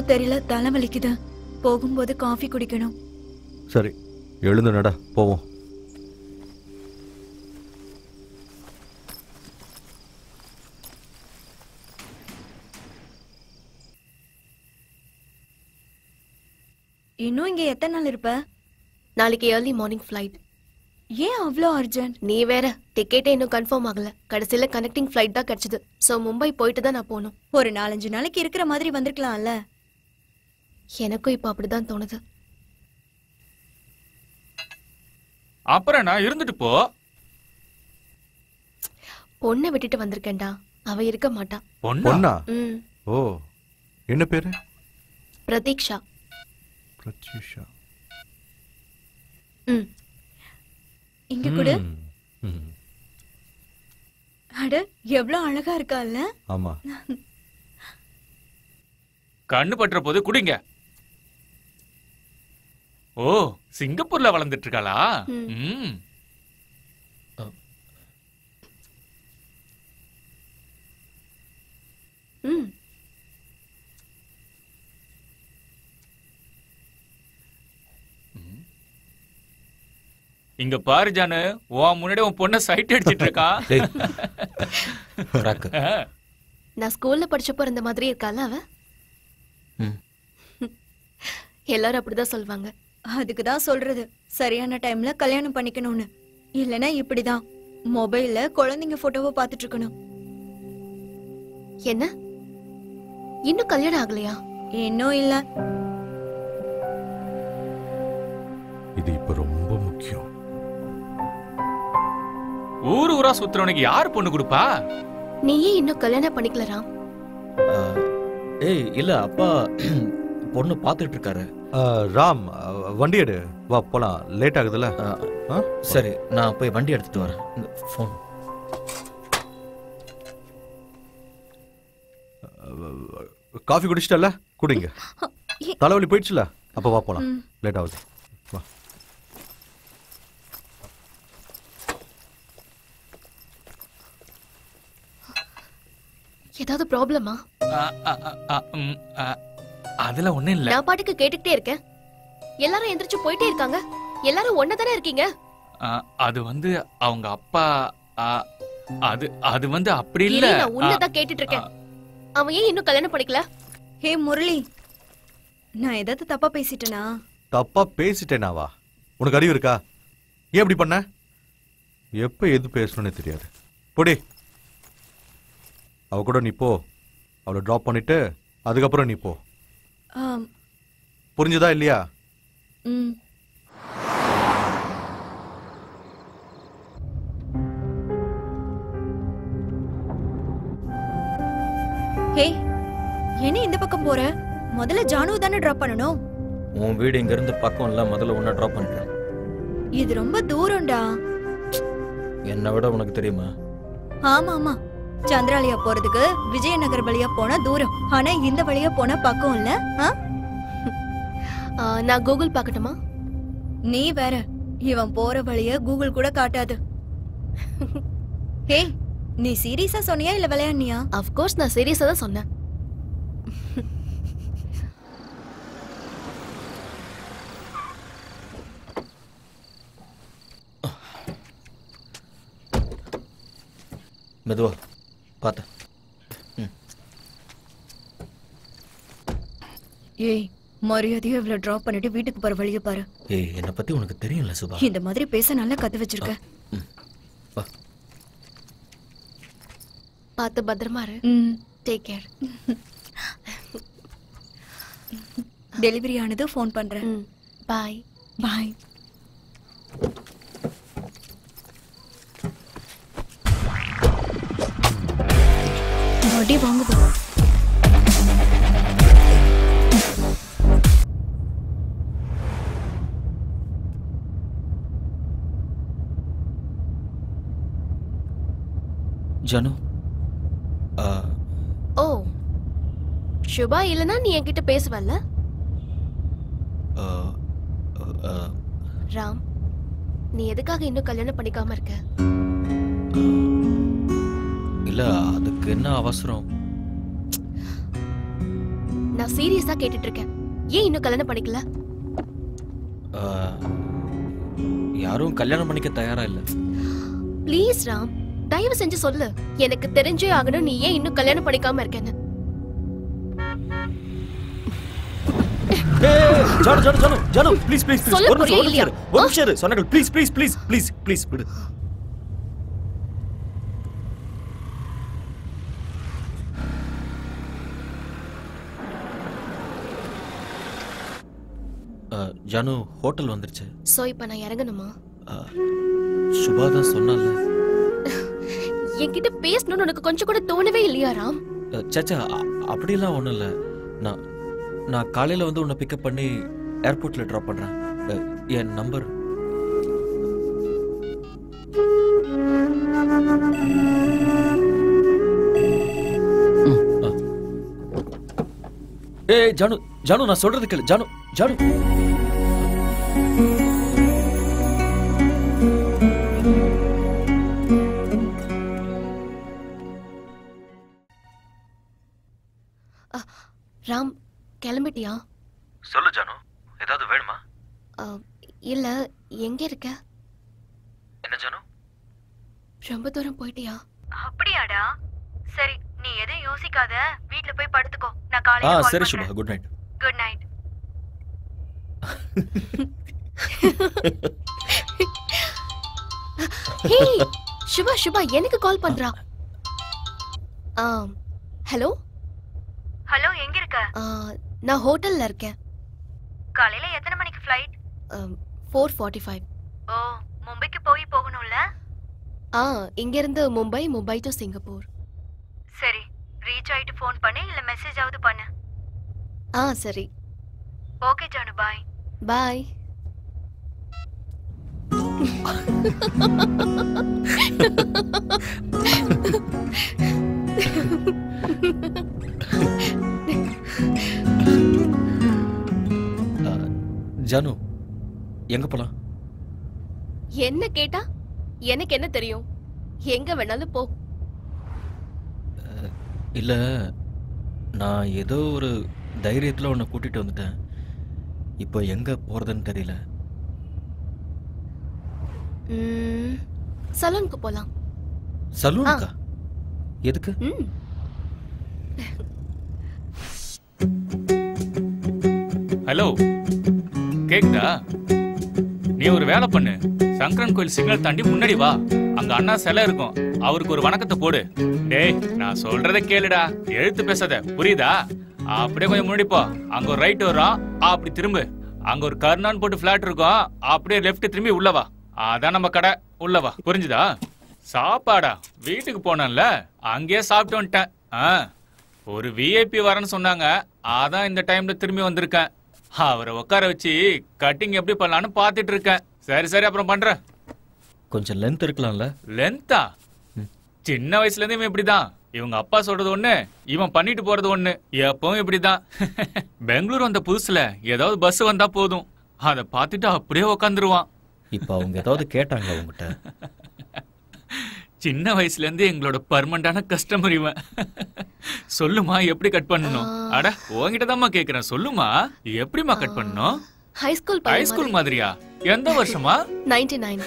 தெரியல, தலைவலிக்குது. போகும்போது காஃபி குடிக்கணும். சரி, எழுந்து நட, போவோம். இன்னும் இங்க எத்தனை நாள் இருப்ப? நாளைக்கு ஏர்லி மார்னிங் ஃப்ளைட். ஏன் அவ்வளோ அர்ஜென்ட்? நீ வேற, டிக்கெட்டே இன்னும் கன்ஃபார்ம் ஆகல. கடைசியில கனெக்டிங் ஃப்ளைட் தான் கிடைச்சது. சோ மும்பை போயிட்டு தான் நான் போகணும். ஒரு 4-5 நாளைக்கு இருக்கிற மாதிரி வந்திருக்கலாம்ல. எனக்கும் இப்ப அப்படிதான் தோணுது. அப்புறம் நான் இருந்துட்டு போ. பொண்ணை விட்டுட்டு வந்திருக்கேன்டா, அவ இருக்க மாட்டா. பொண்ணா? ஓ, என்ன பேரு? பிரதீக்ஷா. பிரத்யூஷா. இங்க கூட. அட, எவ்வளவு அழகா இருக்கால்ல? ஆமா. கண்ணு பற்ற போது குடிங்க. ஓ, சிங்கப்பூர்ல வளர்ந்துட்டு இருக்காளா? இங்க பாரு ஜானு, உன் முன்னாடி உன் பொண்ண சைட் அடிச்சிட்டு இருக்கா. நான் ஸ்கூல்ல படிச்சப்போ இருந்த மாதிரி இருக்கால அவ. எல்லாரும் அப்படிதான் சொல்வாங்க. அதுக்குதான் சொல்றது, சரியான டைம்ல கல்யாணம் பண்ணிக்கணும்னு. இல்லனா இப்படிதான் மொபைல்ல குழந்தைங்க போட்டோவை பார்த்துட்டு இருக்கணும். என்ன, இன்னும் கல்யாணம் ஆகலையா? இன்னும் இல்ல. இது இப்ப ரொம்ப முக்கியம். ஊரு ஊரா சுத்துறவனுக்கு யாரு பொண்ணு கொடுப்பா? நீயே இன்னும் கல்யாணம் பண்ணிக்கல ராம்? ஏய் இல்ல, அப்பா பொண்ணு பாத்துட்டு இருக்காரு. ராம், வண்டி எடு, வா போலாம். லேட் ஆகுதுல்ல? சரி, நான் போய் வண்டி எடுத்துட்டு வரேன். போன். காஃபி குடிச்சிட்டல? குடிங்க. தலைவலி போயிடுச்சுல? அப்ப வா போலாம். லேட் ஆகுது, வா. ஏதாவது ப்ராப்ளமா? அதுல ஒண்ணும் இல்ல. நான் பாட்டுக்கு கேட்டுக்கிட்டே இருக்கேன். எல்லாரும் எந்திரிச்சு போயிட்டே இருக்காங்க. எல்லாரும் ஒண்ணதானே இருக்கீங்க. அது வந்து அவங்க அப்பா. அது வந்து அப்படி இல்ல. நான் உன்னதான் கேட்டுட்டு இருக்கேன். அவன் ஏன் இன்னும் கல்யாணம் பண்ணிக்கல? ஹே முரளி, நான் ஏதாவது தப்பா பேசிட்டேனா? தப்பா பேசிட்டேனாவா? உனக்கு அறிவு இருக்கா? ஏன் இப்படி பண்ண? எப்ப எது பேசணும்னு தெரியாது. போடி, அவ கூட நீ போ. அவளை டிராப் பண்ணிட்டு அதுக்கப்புறம் நீ போ. புரிஞ்சுதா இல்லையா? ஹே, என்ன இந்த பக்கம் போற? முதல்ல ஜானு தானே டிராப் பண்ணணும். உன் வீடு இங்க இருந்து பக்கம் இல்ல, முதல்ல உன்னை டிராப் பண்றேன். இது ரொம்ப தூரம்டா. என்னை விட உனக்கு தெரியுமா? ஆமா ஆமா, சந்திராலயா போறதுக்கு விஜயநகர் வழியா போனா தூரம். ஆனா இந்த வழியா போனா பக்கம் இல்ல. நான் கூகுள் பார்க்கட்டுமா? நீ வேற, இவன் போற வழிய கூகுள் கூட காட்டாது. ஹே, நீ சீரியஸா சொன்னியா இல்ல விளையாடுனியா? ஆஃப் கோர்ஸ் நான் சீரியஸா தான் சொன்னேன். மெதுவா பாத்த. ஏய், மரியாதையா இவ்வளவு டிராப் பண்ணிட்டு வீட்டுக்கு போற வழிய பாரு. ஏய், என்ன பத்தி உனக்கு தெரியும்ல சுபா. இந்த மாதிரி பேச நல்லா கத்து வச்சிருக்க. பார்த்து பத்திரமா இரு. Take care. டெலிவரி ஆனது ஃபோன் பண்றேன். Bye bye. அடி வாங்குது. ஜனு, ஓ சுபா இல்லனா நீ என்கிட்ட பேசுவல்ல? ராம், நீ எதுக்காக இன்னும் கல்யாணம் பண்ணிக்காம இருக்க? இல்ல, அதுக்கு என்ன அவசரம்? நான் சீரியஸா கேட்டுட்டு இருக்கேன். ஏன் இன்னும் கல்யாணம் பண்ணிக்கல? யாரும் கல்யாணம் பண்ணிக்க தயாரா இல்ல. ப்ளீஸ் ராம், தயவு செஞ்சு சொல்லு. எனக்கு தெரிஞ்சே ஆகணும் நீ ஏன் இன்னும் கல்யாணம் பண்ணிக்காம இருக்கேன்னு. Janu Janu Janu Janu please please please சொல்ல ஒரு புரியல இல்லையா? நிமிஷம் சொன்னகள் please please please please please விடு. ஜானு ஹோட்டல் வந்துருச்சு. சோ இப்ப நான் இறங்கணுமா? சுபா தான் சொன்னால. என்கிட்ட பேசணும்னு உனக்கு கொஞ்சம் கூட தோணவே இல்லையா ராம்? சச்சா அப்படிலாம் ஒண்ணும் இல்ல. நான் காலையில வந்து உன்னை பிக்கப் பண்ணி ஏர்போர்ட்ல டிராப் பண்றேன். என் நம்பர். ஏய் ஜானு ஜானு நான் சொல்றது கேளு. ஜானு ஜானு ராம் கிளம்பிட்டியா? சொல்லு ஜானு, ஏதாவது வேணுமா? இல்ல, எங்க இருக்க? என்ன ஜானு? ரொம்ப தூரம் போயிட்டியா? அப்படியாடா? சரி, நீ எதையும் யோசிக்காத, வீட்ல போய் படுத்துக்கோ. நான் காலையில கால் சரி பண்றேன். Subha, good night. Good night. Hey Subha Subha எனக்கு கால் பண்றா. ஹலோ ஹலோ, எங்க இருக்க? நான் ஹோட்டல்ல இருக்கேன். காலையில எத்தனை மணிக்கு ஃளைட்? 4:45. ஓ, மும்பைக்கு போகணும்ல? இங்க இருந்து மும்பை டு சிங்கப்பூர். சரி, ரீச் ஆயிட்டு ஃபோன் பண்ணு, இல்ல மெசேஜ் ஆவது பண்ணு. சரி. Okay Janu, bye. Bye. Janu எங்க போலாம்? என்ன கேட்டா எனக்கு என்ன தெரியும்? எங்க வேணாலும் போ. இல்ல, நான் ஏதோ ஒரு தைரியத்துல உன்னை கூட்டிட்டு வந்துட்டேன். இப்போ எங்க போறதுன்னு தெரியல. சலூனுக்கு போலாம். சலூனுக்கா? எதுக்கு? ஹலோ, கேக்குதா? நீ ஒரு வேலை பண்ணு, சங்கரன் கோயில் சிக்னல் தாண்டி முன்னாடி வா. அங்க அண்ணா சிலை இருக்கும், அவருக்கு ஒரு வணக்கத்தை போடு. டேய், நான் சொல்றத கேளுடா, எழுத்து பேசாத, புரியுதா? அப்படியே கொஞ்சம் முன்னாடி போ, அங்க ஒரு ரைட் வரும், அப்படி திரும்பு. அங்க ஒரு கர்னான் போட்டு பிளாட் இருக்கும், அப்படியே லெஃப்ட் திரும்பி உள்ளவா. அதான் நம்ம கடை, உள்ளவா. புரிஞ்சுதா? சாப்பாடா வீட்டுக்கு போனேன்ல, அங்கேயே சாப்பிட்டு வந்துட்டேன். ஒரு விஐபி வரேன்னு சொன்னாங்க, அதான் இந்த டைம்ல திரும்பி வந்திருக்கேன். அவரை உட்கார வச்சு கட்டிங் எப்படி பண்ணலான்னு பாத்துட்டு இருக்கேன். சரி சரி, அப்புறம் பண்றேன். கொஞ்சம் லென்த் இருக்கலாம்ல? லென்த்தா? சின்ன வயசுல இருந்து இவன் இப்படிதான். இவங்க அப்பா சொல்றது ஒண்ணு, இவன் பண்ணிட்டு போறது ஒண்ணு. எப்பவும் இப்படிதான். பெங்களூர் வந்த புதுசுல ஏதாவது பஸ் வந்தா போதும், அதை பார்த்துட்டு அப்படியே உக்காந்துருவான். இப்ப அவங்க ஏதாவது கேட்டாங்களா உங்ககிட்ட? சின்ன வயசுல இருந்து எங்களோட பர்மனண்டான கஸ்டமர் இவன். சொல்லுமா, எப்படி கட் பண்ணணும்? அட, உன்கிட்ட தான்மா கேக்குறேன், சொல்லுமா எப்படிமா கட் பண்ணணும்? ஹைஸ்கூல் மாதிரியா? எந்த வருஷமா? 99.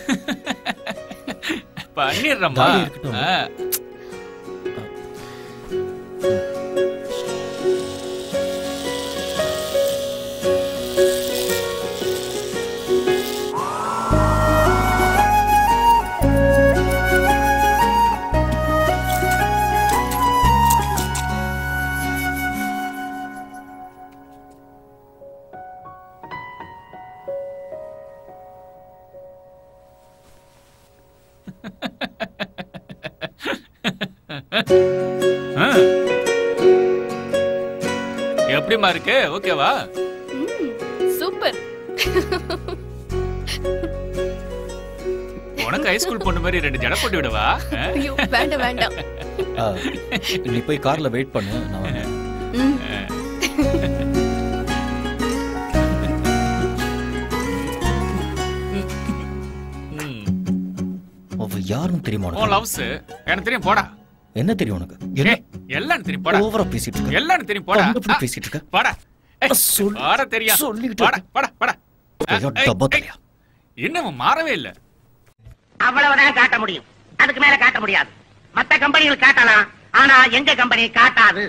பண்ணிடுறமா. எப்படிமா இருக்கு? ஓகேவா? சூப்பர். உனக்கு ஹைஸ்கூல் பொண்ணு மாதிரி 2 ஜடை போட்டு விடவா? வேண்டாம் வேண்டாம். நீ போய் கார்ல வெயிட் பண்ணு, நான் வரேன். அவ யாரும் தெரியுமா? லவ்ஸ் எனக்கு தெரியும், போடா. என்ன தெரியும் உனக்கு? என்ன ஏய், எல்லாம் தெரியும் போடா. ஓவரா பேசிட்டு இருக்க? எல்லாம் தெரியும் போடா. எப்படி பேசிட்டு இருக்க? போடா. ஏய், சொல்லு. போடா தெரியும். சொல்லிக்கிட்டு போடா, போடா, போடா. ஐயோ, ஏய், டப்பா ஏய், தலையா. இன்னும் மாறவே இல்ல. அவ்வளவுதான் காட்ட முடியும், அதுக்கு மேல காட்ட முடியாது. மத்த கம்பெனிகள் காட்டலாம், ஆனா எங்க கம்பெனி காட்டாது.